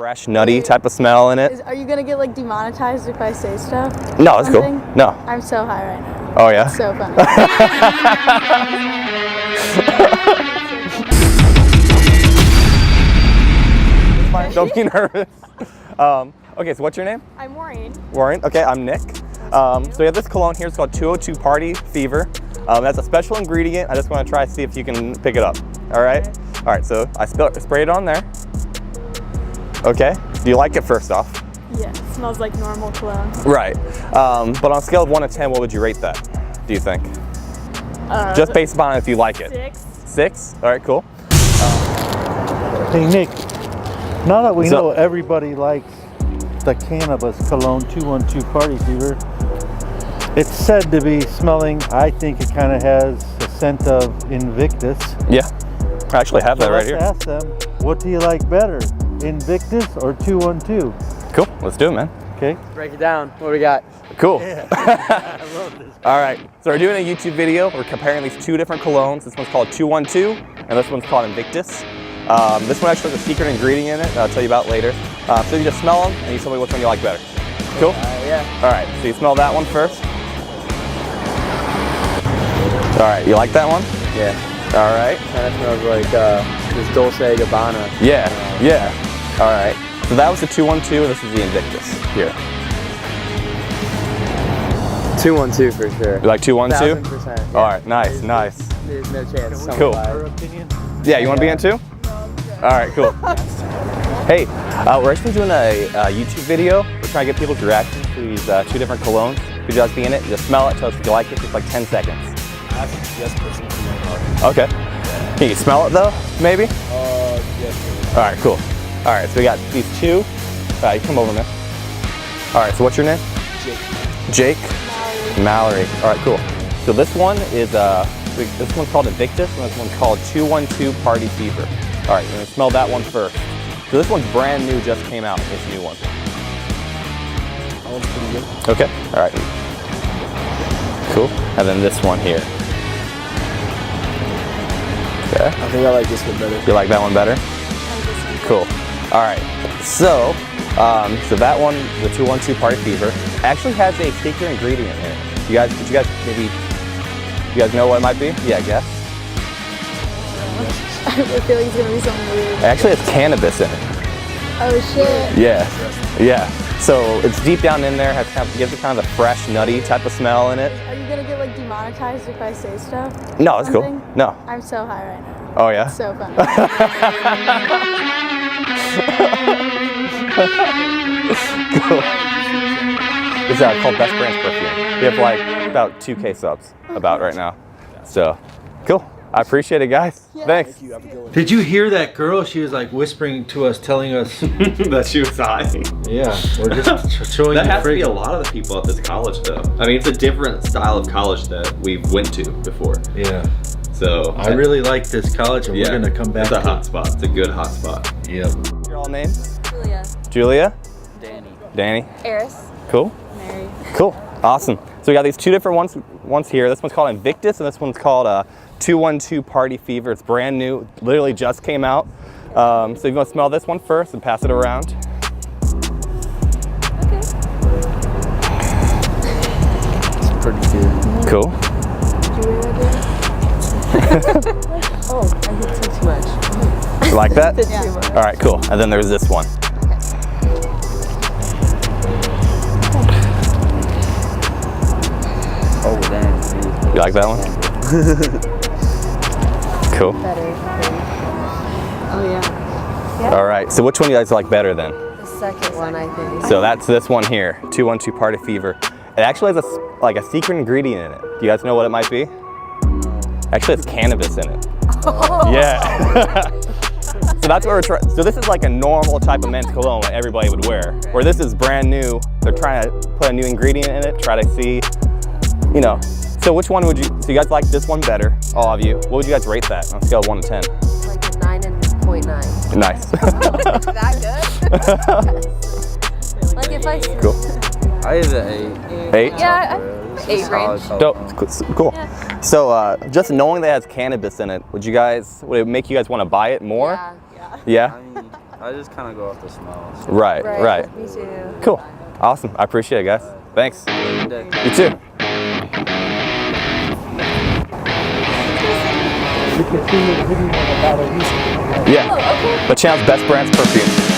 fresh, nutty type of smell in it. Are you gonna get like demonetized if I say stuff? No, it's cool. No. I'm so high right now. Oh yeah? It's so funny. Don't be nervous. Okay, so what's your name? I'm Maureen. Maureen. Okay, I'm Nick. So we have this cologne here. It's called 202 Party Fever. That's a special ingredient. I just want to try to see if you can pick it up. All right? Okay. All right, so I sprayed it on there. Okay. Do you like it first off? Yeah, it smells like normal cologne. Right. But on a scale of 1 to 10, what would you rate that, do you think? Just based upon if you like it. 6. 6? All right, cool. Hey Nick, now that we know everybody likes the cannabis cologne 212 Party Fever, it's said to be smelling, I think it kind of has a scent of Invictus. Yeah, I actually have that right here. Let's ask them, what do you like better, Invictus or 212? Cool, let's do it, man. Okay. Break it down. What do we got? Cool. Yeah. I love this. All right, so we're doing a YouTube video. We're comparing these two different colognes. This one's called 212, and this one's called Invictus. This one actually has a secret ingredient in it that I'll tell you about later. So you just smell them, and you tell me which one you like better. Cool? Yeah. All right, so you smell that one first. All right, you like that one? Yeah. All right. Kind of smells like this Dolce & Gabbana. Yeah, yeah. All right. So that was the 212, and this is the Invictus here. 212 for sure. You like 212? 1000%. Yeah. All right, nice, nice. There's no chance. Cool. Her opinion? Yeah, you want to be in too? All right, cool. Hey, we're actually doing a YouTube video. We're trying to get people's reaction to these two different colognes. Could you guys be in it? Just smell it, tell us if you like it. It's like 10 seconds. Yes, person. Okay. Can you smell it though, maybe? Yes. All right, cool. All right, so we got these two. You come over, man. All right, so what's your name? Jake. Jake? Mallory. All right, cool. So this one is, this one's called Invictus, and this one's called 212 Party Fever. All right, you're gonna smell that one first. So this one's brand new, just came out, this new one. That one's pretty good. Okay, all right. Cool, and then this one here. Okay. I think I like this one better. You like that one better? Cool. All right. So, so that one, the 212 Party Fever, actually has a secret ingredient in it. Did you guys know what it might be? Yeah, I guess. I feel like it's gonna be something weird. It actually has cannabis in it. Oh shit. Yeah. Yeah. So it's deep down in there. Gives it kind of a fresh, nutty type of smell in it. Are you gonna get like demonetized if I say stuff? No, it's cool. Something? No. I'm so high right now. Oh yeah. It's so funny. Cool. It's called Best Brands Perfume. We have like about 2K subs about right now. So, cool. I appreciate it, guys. Yeah. Thanks. Thank you. Have a good one. Did you hear that girl? She was like whispering to us, telling us, That she was high. yeah, we're just showing That you has to be freak. a lot of the people at this college, though. I mean, it's a different style of college that we went to before. Yeah. So I really like this college, and we're gonna come back. It's a to hot spot. It's a good hot spot. Yep. Your all names? Julia. Julia? Danny. Danny? Eris. Cool. Mary. Cool. Awesome. So we got these two different ones here. This one's called Invictus, and this one's called 212 Party Fever. It's brand new. Literally just came out. So you're gonna smell this one first and pass it around. Okay. It's pretty good. Cool. Oh, I did too much. You like that? Yeah. All right, cool. And then there's this one. Oh, damn. You like that one? Cool. Better. Oh yeah. All right, so which one do you guys like better then? The second one, I think. So that's this one here, 212 Party Fever. It actually has a secret ingredient in it. Do you guys know what it might be? Actually, it's cannabis in it. Oh. Yeah. So that's what we're trying. So this is like a normal type of men's cologne that everybody would wear. Where this is brand new. They're trying to put a new ingredient in it, try to see, you know. So which one would you, so you guys like this one better, all of you. What would you guys rate that on a scale of 1 to 10? Like a 9.9. Nice. That good? Like if I Cool. I have an 8. 8? Yeah, 8 range. Dope. Cool. So just knowing that it has cannabis in it, would it make you guys want to buy it more? Yeah. Yeah? I just kind of go off the smell. So. Right, right. Me too. Cool. Awesome. I appreciate it, guys. Thanks. Good day. You too. You can see the video about a week. Yeah. The channel's Best Brands Perfume.